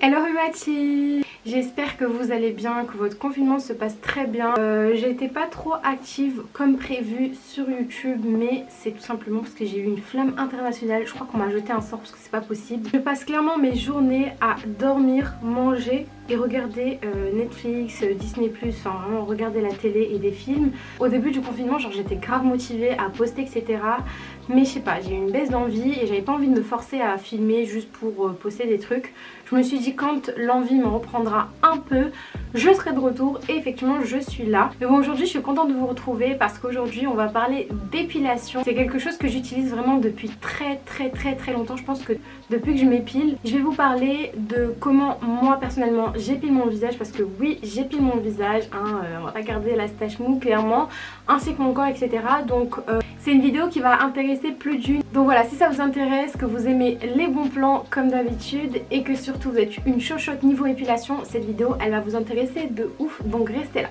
Hello Humachi, j'espère que vous allez bien, que votre confinement se passe très bien. J'ai été pas trop active comme prévu sur YouTube, mais c'est tout simplement parce que j'ai eu une flamme internationale. Je crois qu'on m'a jeté un sort parce que c'est pas possible. Je passe clairement mes journées à dormir, manger et regarder Netflix, Disney+, enfin vraiment regarder la télé et des films. Au début du confinement, genre j'étais grave motivée à poster, etc. Mais je sais pas, j'ai eu une baisse d'envie et j'avais pas envie de me forcer à filmer juste pour poster des trucs. Je me suis dit quand l'envie me reprendra un peu, je serai de retour et effectivement je suis là. Mais bon, aujourd'hui je suis contente de vous retrouver parce qu'aujourd'hui on va parler d'épilation. C'est quelque chose que j'utilise vraiment depuis très longtemps. Je pense que depuis que je m'épile, je vais vous parler de comment moi personnellement j'épile mon visage, parce que oui, j'épile mon visage, hein, on va pas garder la stache mou clairement, ainsi que mon corps, etc. Donc c'est une vidéo qui va intéresser plus d'une. Donc voilà, si ça vous intéresse, que vous aimez les bons plans comme d'habitude et que surtout vous êtes une chochotte niveau épilation, cette vidéo elle va vous intéresser de ouf, donc restez là.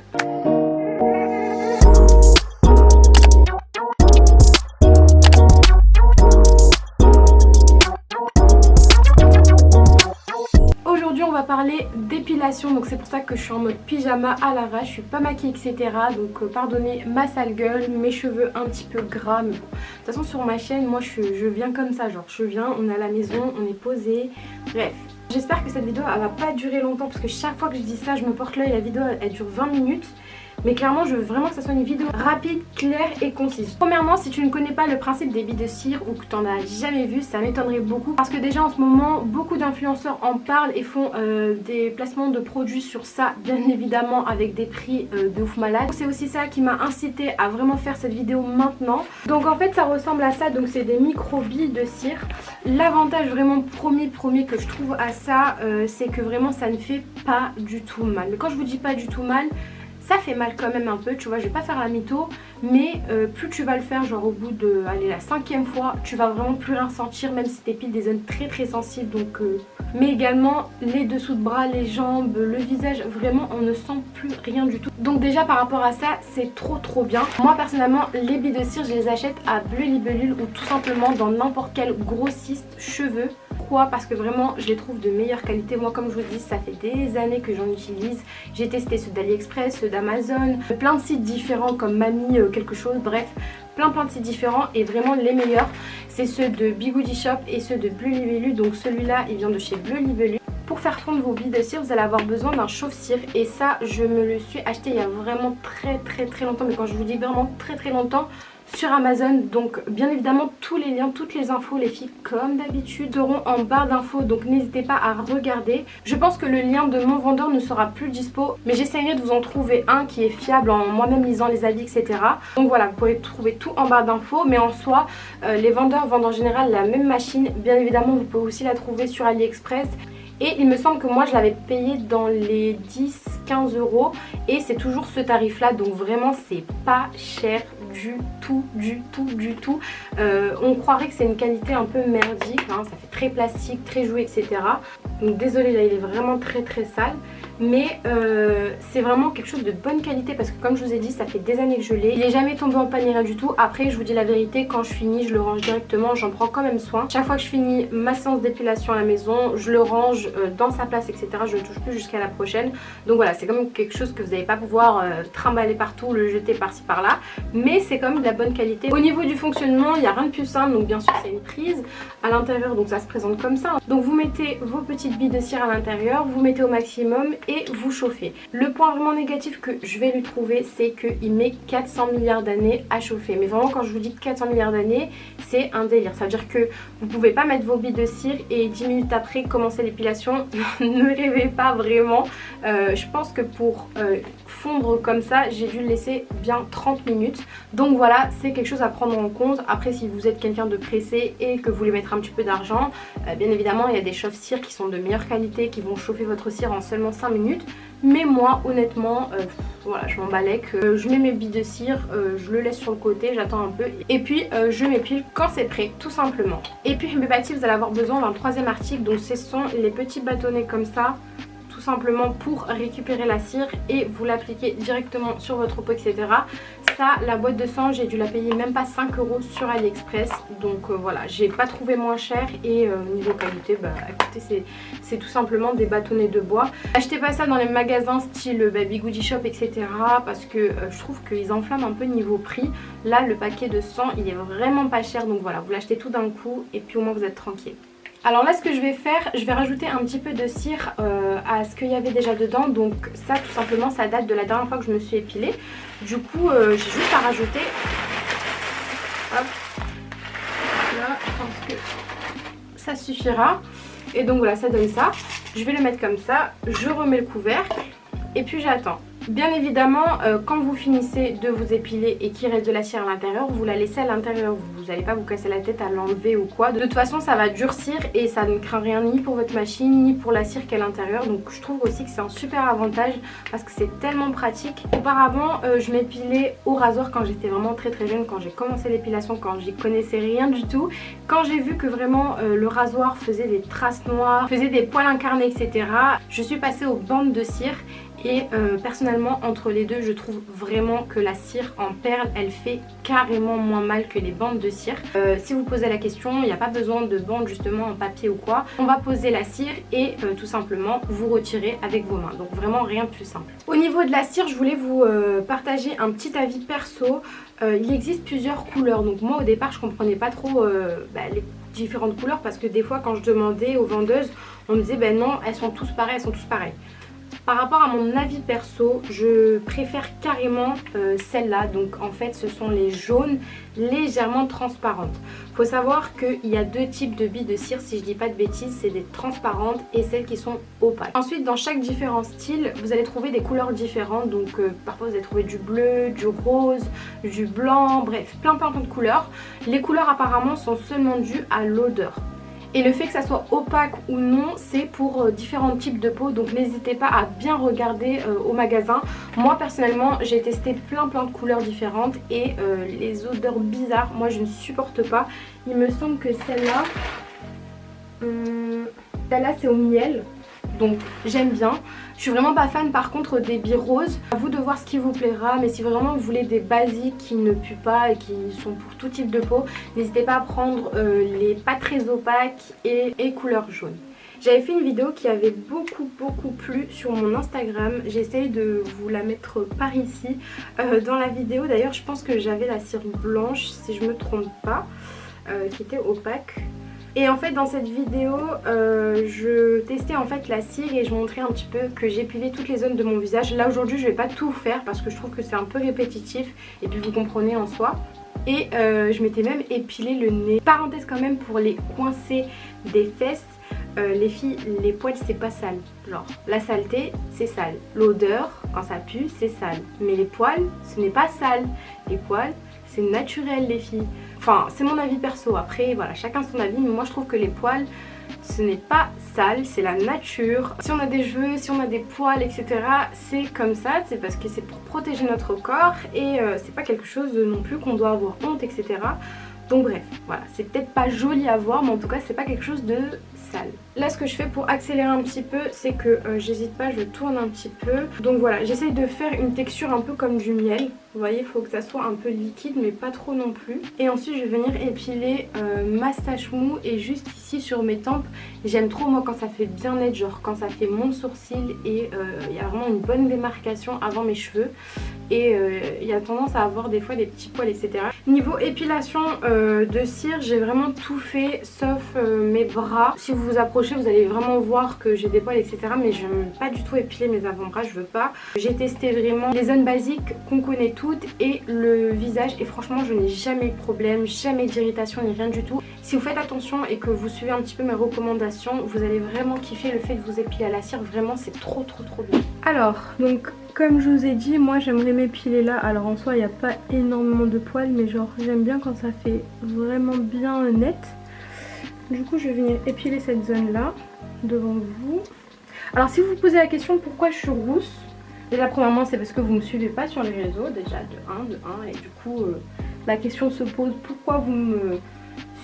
Aujourd'hui on va parler d'épilation, donc c'est pour ça que je suis en mode pyjama à l'arrache, je suis pas maquillée, etc. Donc pardonnez ma sale gueule, mes cheveux un petit peu gras, mais bon. De toute façon sur ma chaîne, moi je viens comme ça, genre je viens, on est à la maison, on est posé, bref. J'espère que cette vidéo elle va pas durer longtemps parce que chaque fois que je dis ça je me porte l'œil, la vidéo elle dure 20 minutes. Mais clairement je veux vraiment que ça soit une vidéo rapide, claire et concise. Premièrement, si tu ne connais pas le principe des billes de cire ou que tu n'en as jamais vu, ça m'étonnerait beaucoup. Parce que déjà en ce moment, beaucoup d'influenceurs en parlent et font des placements de produits sur ça, bien évidemment avec des prix de ouf malade. C'est aussi ça qui m'a incité à vraiment faire cette vidéo maintenant. Donc en fait ça ressemble à ça, donc c'est des micro billes de cire. L'avantage vraiment premier que je trouve à ça, c'est que vraiment ça ne fait pas du tout mal. Mais quand je vous dis pas du tout mal, ça fait mal quand même un peu, tu vois, je vais pas faire la mytho, mais plus tu vas le faire, genre au bout de la 5e fois, tu vas vraiment plus rien ressentir, même si t'épiles des zones très sensibles, donc mais également les dessous de bras, les jambes, le visage, vraiment on ne sent plus rien du tout. Donc déjà par rapport à ça, c'est trop bien. Moi personnellement, les billes de cire, je les achète à Bleu Libellule ou tout simplement dans n'importe quel grossiste cheveux. Pourquoi? Parce que vraiment je les trouve de meilleure qualité. Moi comme je vous dis, ça fait des années que j'en utilise. J'ai testé ceux d'AliExpress, ceux d'Amazon, plein de sites différents comme Mamie quelque chose, bref, plein de sites différents, et vraiment les meilleurs c'est ceux de Bigoudi Shop et ceux de Bleu Libellule. Donc celui-là il vient de chez Bleu Libellule. Pour faire fondre vos billes de cire, vous allez avoir besoin d'un chauffe-cire, et ça je me le suis acheté il y a vraiment très longtemps, mais quand je vous dis vraiment très longtemps, sur Amazon. Donc bien évidemment tous les liens, toutes les infos les filles comme d'habitude seront en barre d'infos, donc n'hésitez pas à regarder. Je pense que le lien de mon vendeur ne sera plus dispo, mais j'essaierai de vous en trouver un qui est fiable en moi-même lisant les avis, etc. Donc voilà, vous pourrez trouver tout en barre d'infos, mais en soi les vendeurs vendent en général la même machine. Bien évidemment vous pouvez aussi la trouver sur AliExpress. Et il me semble que moi je l'avais payé dans les 10-15 euros et c'est toujours ce tarif là, donc vraiment c'est pas cher du tout. On croirait que c'est une qualité un peu merdique, hein, ça fait très plastique, très joué, etc. Donc désolé, là il est vraiment très sale, mais c'est vraiment quelque chose de bonne qualité parce que comme je vous ai dit, ça fait des années que je l'ai. Il n'est jamais tombé en panne, rien du tout. Après je vous dis la vérité, quand je finis je le range directement, j'en prends quand même soin. Chaque fois que je finis ma séance d'épilation à la maison, je le range dans sa place, etc. Je ne le touche plus jusqu'à la prochaine. Donc voilà, c'est quand même quelque chose que vous n'allez pas pouvoir trimballer partout, le jeter par-ci par-là, mais c'est quand même de la bonne qualité. Au niveau du fonctionnement, il n'y a rien de plus simple. Donc bien sûr c'est une prise à l'intérieur, donc ça se présente comme ça. Donc vous mettez vos petites billes de cire à l'intérieur, vous mettez au maximum et vous chauffez. Le point vraiment négatif que je vais lui trouver, c'est qu'il met 400 milliards d'années à chauffer. Mais vraiment quand je vous dis 400 milliards d'années, c'est un délire. Ça veut dire que vous pouvez pas mettre vos billes de cire et 10 minutes après commencer l'épilation. Ne rêvez pas vraiment. Je pense que pour fondre comme ça, j'ai dû le laisser bien 30 minutes. Donc voilà, c'est quelque chose à prendre en compte. Après si vous êtes quelqu'un de pressé et que vous voulez mettre un petit peu d'argent, bien évidemment il y a des chauffe-cire qui sont de meilleure qualité, qui vont chauffer votre cire en seulement 5 minutes. Mais moi honnêtement voilà, je m'en balais que je mets mes billes de cire, je le laisse sur le côté, j'attends un peu et puis je m'épile quand c'est prêt tout simplement. Et puis mes bâtis, vous allez avoir besoin d'un 3e article, donc ce sont les petits bâtonnets comme ça, tout simplement pour récupérer la cire et vous l'appliquez directement sur votre peau, etc. ça, la boîte de sang, j'ai dû la payer même pas 5 € sur AliExpress. Donc voilà, j'ai pas trouvé moins cher. Et niveau qualité, bah écoutez, c'est tout simplement des bâtonnets de bois. Achetez pas ça dans les magasins style Baby Goody Shop, etc. Parce que je trouve qu'ils enflamment un peu niveau prix. Là, le paquet de 100, il est vraiment pas cher. Donc voilà, vous l'achetez tout d'un coup et puis au moins vous êtes tranquille. Alors là, ce que je vais faire, je vais rajouter un petit peu de cire à ce qu'il y avait déjà dedans. Donc ça, tout simplement, ça date de la dernière fois que je me suis épilée. Du coup, j'ai juste à rajouter. Hop. Là, je pense que ça suffira. Et donc voilà, ça donne ça. Je vais le mettre comme ça. Je remets le couvercle et puis j'attends. Bien évidemment, quand vous finissez de vous épiler et qu'il reste de la cire à l'intérieur, vous la laissez à l'intérieur. Vous n'allez pas vous casser la tête à l'enlever ou quoi. De toute façon, ça va durcir et ça ne craint rien ni pour votre machine ni pour la cire qui est à l'intérieur. Donc je trouve aussi que c'est un super avantage parce que c'est tellement pratique. Auparavant, je m'épilais au rasoir quand j'étais vraiment très jeune, quand j'ai commencé l'épilation, quand j'y connaissais rien du tout. Quand j'ai vu que vraiment le rasoir faisait des traces noires, faisait des poils incarnés, etc. Je suis passée aux bandes de cire. Et personnellement, entre les deux, je trouve vraiment que la cire en perles, elle fait carrément moins mal que les bandes de cire. Si vous posez la question, il n'y a pas besoin de bandes justement en papier ou quoi. On va poser la cire et tout simplement vous retirer avec vos mains. Donc vraiment rien de plus simple. Au niveau de la cire, je voulais vous partager un petit avis perso. Il existe plusieurs couleurs. Donc moi au départ, je comprenais pas trop les différentes couleurs parce que des fois quand je demandais aux vendeuses, on me disait ben non, elles sont tous pareilles, elles sont tous pareilles. Par rapport à mon avis perso, je préfère carrément celle-là. Donc en fait ce sont les jaunes légèrement transparentes. Faut savoir qu'il y a deux types de billes de cire, si je dis pas de bêtises, c'est des transparentes et celles qui sont opaques. Ensuite dans chaque différent style, vous allez trouver des couleurs différentes. Donc parfois vous allez trouver du bleu, du rose, du blanc, bref plein de couleurs. Les couleurs apparemment sont seulement dues à l'odeur. Et le fait que ça soit opaque ou non, c'est pour différents types de peau. Donc n'hésitez pas à bien regarder au magasin. Moi personnellement, j'ai testé plein de couleurs différentes. Et les odeurs bizarres, moi je ne supporte pas. Il me semble que celle-là, celle-là c'est au miel. Donc j'aime bien. Je suis vraiment pas fan par contre des billes roses. À vous de voir ce qui vous plaira. Mais si vraiment vous voulez des basiques qui ne puent pas et qui sont pour tout type de peau, n'hésitez pas à prendre les pas très opaques et couleur jaune. J'avais fait une vidéo qui avait beaucoup plu sur mon Instagram. J'essaye de vous la mettre par ici. Dans la vidéo d'ailleurs je pense que j'avais la cire blanche si je me trompe pas, qui était opaque. Et en fait dans cette vidéo je testais en fait la cire et je montrais un petit peu que j'épilais toutes les zones de mon visage. Là aujourd'hui je vais pas tout faire parce que je trouve que c'est un peu répétitif et puis vous comprenez en soi. Et je m'étais même épilé le nez. Parenthèse quand même pour les coincés des fesses. Les filles, les poils c'est pas sale. Genre la saleté c'est sale. L'odeur quand ça pue c'est sale. Mais les poils ce n'est pas sale. Les poils c'est naturel les filles. Enfin c'est mon avis perso, après voilà chacun son avis, mais moi je trouve que les poils ce n'est pas sale, c'est la nature. Si on a des cheveux, si on a des poils etc, c'est comme ça, c'est parce que c'est pour protéger notre corps et c'est pas quelque chose non plus qu'on doit avoir honte etc. Donc bref, voilà, c'est peut-être pas joli à voir mais en tout cas c'est pas quelque chose de sale. Là ce que je fais pour accélérer un petit peu c'est que j'hésite pas, je tourne un petit peu. Donc voilà, j'essaye de faire une texture un peu comme du miel. Vous voyez, il faut que ça soit un peu liquide mais pas trop non plus. Et ensuite je vais venir épiler ma stache mou et juste ici sur mes tempes. J'aime trop moi quand ça fait bien net, genre quand ça fait mon sourcil et il y a vraiment une bonne démarcation avant mes cheveux. Et il y a tendance à avoir des fois des petits poils etc. Niveau épilation de cire, j'ai vraiment tout fait sauf mes bras. Si vous vous approchez vous allez vraiment voir que j'ai des poils etc. Mais je n'aime pas du tout épiler mes avant-bras, je veux pas. J'ai testé vraiment les zones basiques qu'on connaît toutes et le visage et franchement je n'ai jamais eu de problème, jamais d'irritation ni rien du tout. Si vous faites attention et que vous suivez un petit peu mes recommandations, vous allez vraiment kiffer le fait de vous épiler à la cire, vraiment c'est trop bien. Alors donc comme je vous ai dit, moi j'aimerais m'épiler là. Alors en soi il n'y a pas énormément de poils mais genre j'aime bien quand ça fait vraiment bien net. Du coup je vais venir épiler cette zone là devant vous. Alors si vous vous posez la question pourquoi je suis rousse, déjà premièrement c'est parce que vous ne me suivez pas sur les réseaux déjà de 1 et du coup la question se pose pourquoi vous me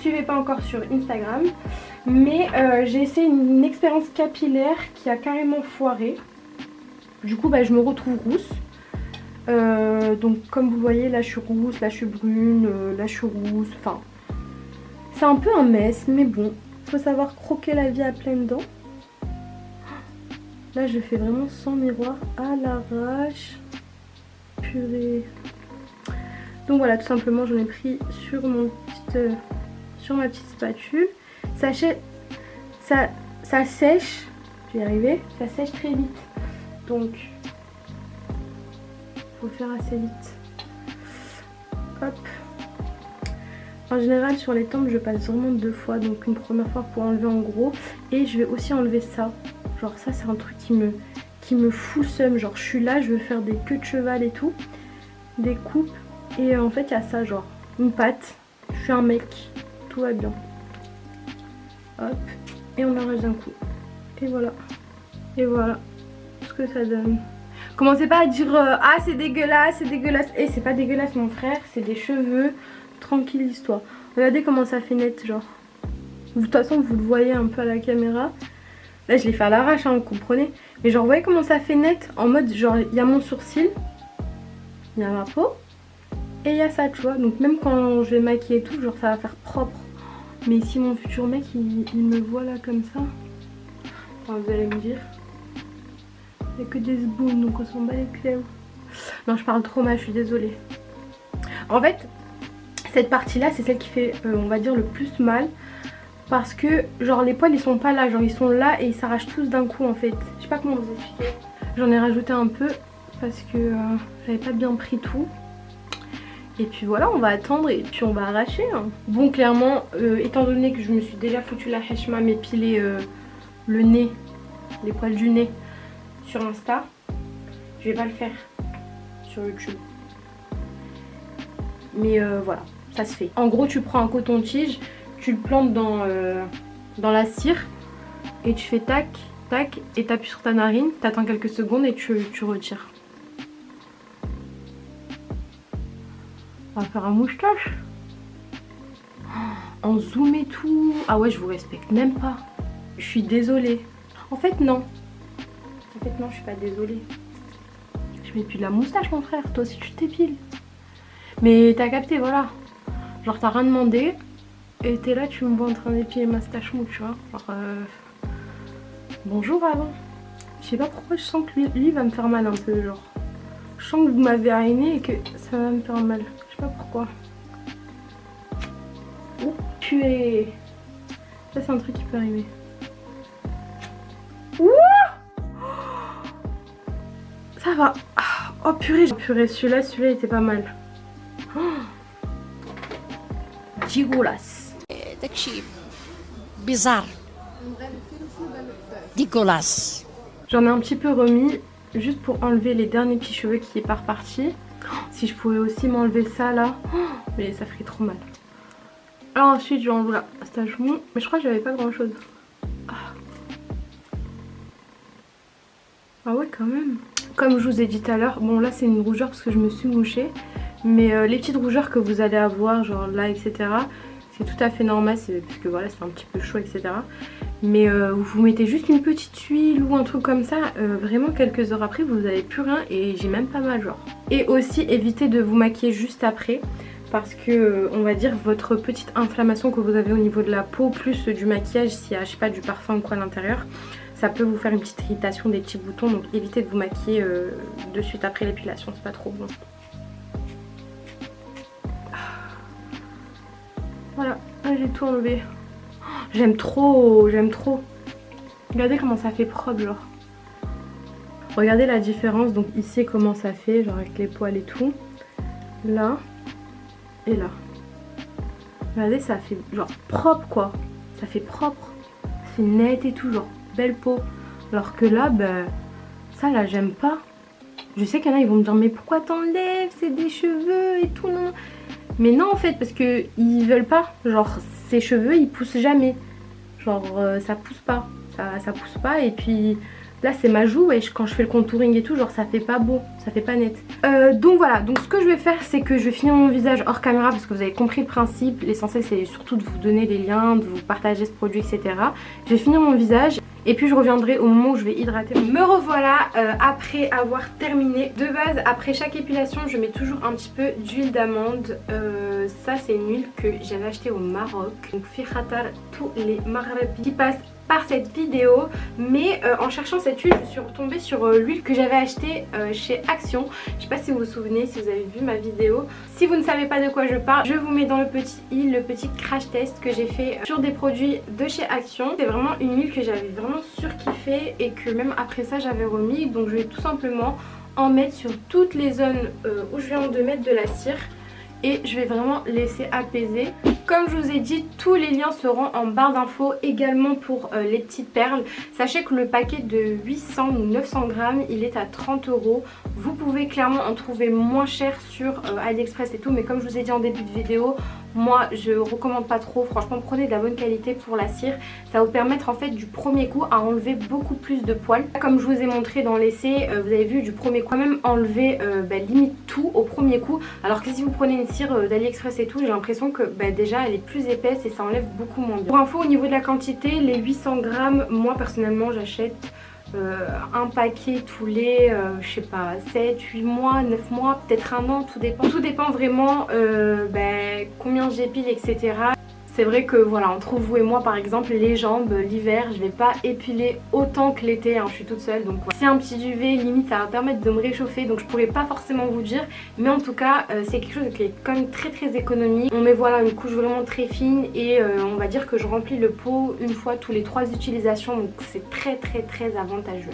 suivez pas encore sur Instagram. Mais j'ai essayé une expérience capillaire qui a carrément foiré. Du coup bah, je me retrouve rousse. Donc comme vous le voyez, là je suis rousse, là je suis brune, là je suis rousse, enfin c'est un peu un mess, mais bon, faut savoir croquer la vie à pleines dents. Là je fais vraiment sans miroir à l'arrache. Purée. Donc voilà, tout simplement j'en ai pris sur sur ma petite spatule. Ça sèche, je vais y arriver, ça sèche très vite. Donc faut faire assez vite. Hop. En général sur les tempes je passe vraiment 2 fois. Donc une première fois pour enlever en gros. Et je vais aussi enlever ça. Genre ça c'est un truc qui me fout le seum. Genre je suis là, je veux faire des queues de cheval et tout. Des coupes. Et en fait il y a ça genre. Une patte. Je suis un mec. Tout va bien. Hop. Et on arrache d'un coup. Et voilà. Et voilà. Ce que ça donne. Commencez pas à dire ah c'est dégueulasse, c'est dégueulasse. Et c'est pas dégueulasse mon frère, c'est des cheveux. Tranquille histoire. Regardez comment ça fait net genre. De toute façon vous le voyez un peu à la caméra. Là je l'ai fait à l'arrache hein, vous comprenez. Mais genre vous voyez comment ça fait net. En mode genre il y a mon sourcil. Il y a ma peau. Et il y a ça tu vois. Donc même quand je vais maquiller et tout genre ça va faire propre. Mais si mon futur mec il me voit là comme ça. Enfin vous allez me dire. Il n'y a que des zbooms donc on s'en bat les clés. Non je parle trop mal, je suis désolée. En fait cette partie là c'est celle qui fait on va dire le plus mal. Parce que genre les poils ils sont pas là, genre ils sont là et ils s'arrachent tous d'un coup en fait. Je sais pas comment vous expliquer. J'en ai rajouté un peu parce que j'avais pas bien pris tout. Et puis voilà on va attendre et puis on va arracher hein. Bon clairement étant donné que je me suis déjà foutu la heshma m'épiler le nez, les poils du nez sur Insta, je vais pas le faire sur YouTube. Mais voilà, ça se fait. En gros tu prends un coton-tige, tu le plantes dans la cire et tu fais tac, tac et t'appuies sur ta narine, t'attends quelques secondes et tu retires. On va faire un moustache. En zoom et tout. Ah ouais je vous respecte même pas. Je suis désolée. En fait non. En fait non je suis pas désolée. Je m'épile la moustache mon frère. Toi aussi tu t'épiles. Mais t'as capté voilà. Genre t'as rien demandé. Et t'es là tu me vois en train d'épiler ma stache mou tu vois. Genre bonjour avant. Je sais pas pourquoi je sens que lui va me faire mal un peu genre. Je sens que vous m'avez aréné et que ça va me faire mal. Je sais pas pourquoi. Oh purée. Ça c'est un truc qui peut arriver. Ouh ça va. Oh purée. Purée celui-là était pas mal. Dégueulasse. Bizarre. Dégueulasse. J'en ai un petit peu remis juste pour enlever les derniers petits cheveux qui est pas reparti. Si je pouvais aussi m'enlever ça là, mais ça ferait trop mal. Alors ensuite je vais enlever la stache mou, mais je crois que j'avais pas grand chose. Ah ouais quand même. Comme je vous ai dit tout à l'heure, bon là c'est une rougeur parce que je me suis mouchée. Mais les petites rougeurs que vous allez avoir genre là etc. C'est tout à fait normal parce que voilà c'est un petit peu chaud etc. Mais vous mettez juste une petite huile ou un truc comme ça, vraiment quelques heures après vous n'avez plus rien et j'ai même pas mal genre. Et aussi évitez de vous maquiller juste après parce que on va dire votre petite inflammation que vous avez au niveau de la peau plus du maquillage s'il y a je sais pas du parfum ou quoi à l'intérieur, ça peut vous faire une petite irritation, des petits boutons, donc évitez de vous maquiller de suite après l'épilation, c'est pas trop bon. Voilà, j'ai tout enlevé. J'aime trop, j'aime trop. Regardez comment ça fait propre genre. Regardez la différence, donc ici comment ça fait, genre avec les poils et tout. Là et là. Regardez ça fait genre propre quoi. Ça fait propre. C'est net et tout, genre belle peau. Alors que là, ben, ça là j'aime pas. Je sais qu'il y en a ils vont me dire mais pourquoi t'enlèves, c'est des cheveux et tout non. Mais non en fait parce que ils veulent pas. Genre ces cheveux ils poussent jamais. Genre ça pousse pas. Ça pousse pas et puis là c'est ma joue et quand je fais le contouring et tout genre ça fait pas beau, ça fait pas net. Donc voilà, donc ce que je vais faire c'est que je vais finir mon visage hors caméra parce que vous avez compris le principe. L'essentiel c'est surtout de vous donner les liens, de vous partager ce produit etc. Je vais finir mon visage Et puis je reviendrai au moment où je vais hydrater. Me revoilà après avoir terminé. De base, après chaque épilation, je mets toujours un petit peu d'huile d'amande. Ça c'est une huile que j'avais achetée au Maroc. Donc fi khatar tous les Maghrebis qui passent par cette vidéo, mais en cherchant cette huile je suis retombée sur l'huile que j'avais achetée chez Action. Je sais pas si vous vous souvenez, si vous avez vu ma vidéo. Si vous ne savez pas de quoi je parle, je vous mets dans le petit crash test que j'ai fait sur des produits de chez Action. C'est vraiment une huile que j'avais vraiment surkiffé et que même après ça j'avais remis, donc je vais tout simplement en mettre sur toutes les zones où je viens de mettre de la cire. Et je vais vraiment laisser apaiser. Comme je vous ai dit, tous les liens seront en barre d'infos, également pour les petites perles. Sachez que le paquet de 800 ou 900 grammes, il est à 30 €. Vous pouvez clairement en trouver moins cher sur AliExpress et tout, mais comme je vous ai dit en début de vidéo, moi je recommande pas trop. Franchement, prenez de la bonne qualité pour la cire. Ça va vous permettre en fait du premier coup à enlever beaucoup plus de poils. Comme je vous ai montré dans l'essai, vous avez vu du premier coup, quand même enlever limite tout au premier coup. Alors que si vous prenez une cire d'AliExpress et tout, j'ai l'impression que déjà elle est plus épaisse et ça enlève beaucoup moins bien. Pour info, au niveau de la quantité, les 800 grammes, moi personnellement j'achète un paquet tous les je sais pas 7, 8 mois, 9 mois, peut-être un an, tout dépend. Tout dépend vraiment combien j'épile, etc. C'est vrai que voilà, entre vous et moi par exemple, les jambes l'hiver je vais pas épiler autant que l'été, hein, je suis toute seule, donc voilà. C'est un petit duvet, limite ça va permettre de me réchauffer, donc je pourrais pas forcément vous dire, mais en tout cas c'est quelque chose qui est quand même très économique. On met voilà une couche vraiment très fine et on va dire que je remplis le pot une fois tous les 3 utilisations, donc c'est très avantageux.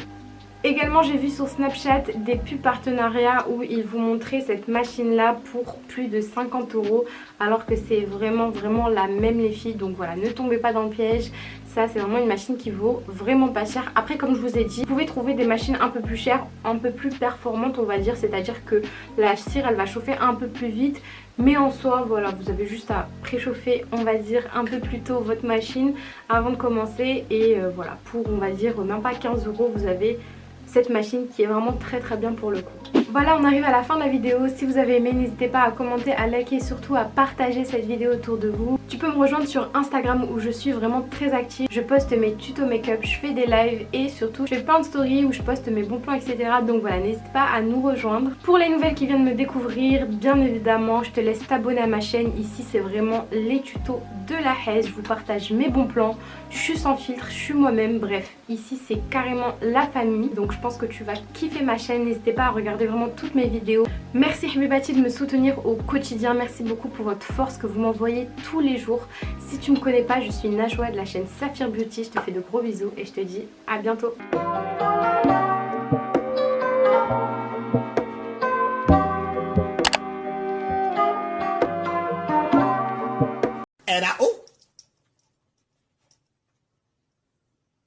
Également j'ai vu sur Snapchat des pubs partenariats où ils vous montraient cette machine là pour plus de 50 € alors que c'est vraiment la même les filles, donc voilà, ne tombez pas dans le piège. Ça c'est vraiment une machine qui vaut vraiment pas cher. Après comme je vous ai dit, vous pouvez trouver des machines un peu plus chères, un peu plus performantes on va dire, c'est à dire que la cire elle va chauffer un peu plus vite. Mais en soi voilà, vous avez juste à préchauffer on va dire un peu plus tôt votre machine avant de commencer. Et voilà, pour on va dire même pas 15 € vous avez cette machine qui est vraiment très bien pour le coup. Voilà, on arrive à la fin de la vidéo. Si vous avez aimé, n'hésitez pas à commenter, à liker et surtout à partager cette vidéo autour de vous. Tu peux me rejoindre sur Instagram où je suis vraiment très active. Je poste mes tutos make-up, je fais des lives et surtout je fais plein de stories où je poste mes bons plans, etc. Donc voilà, n'hésite pas à nous rejoindre. Pour les nouvelles qui viennent me découvrir, bien évidemment, je te laisse t'abonner à ma chaîne. Ici, c'est vraiment les tutos de la haise. Je vous partage mes bons plans. Je suis sans filtre, je suis moi-même. Bref, ici, c'est carrément la famille. Donc je pense que tu vas kiffer ma chaîne. N'hésitez pas à regarder vraiment toutes mes vidéos. Merci Habibati de me soutenir au quotidien. Merci beaucoup pour votre force que vous m'envoyez tous les jours. Si tu me connais pas, je suis Najwa de la chaîne Saphir Beauty. Je te fais de gros bisous et je te dis à bientôt. And I, oh.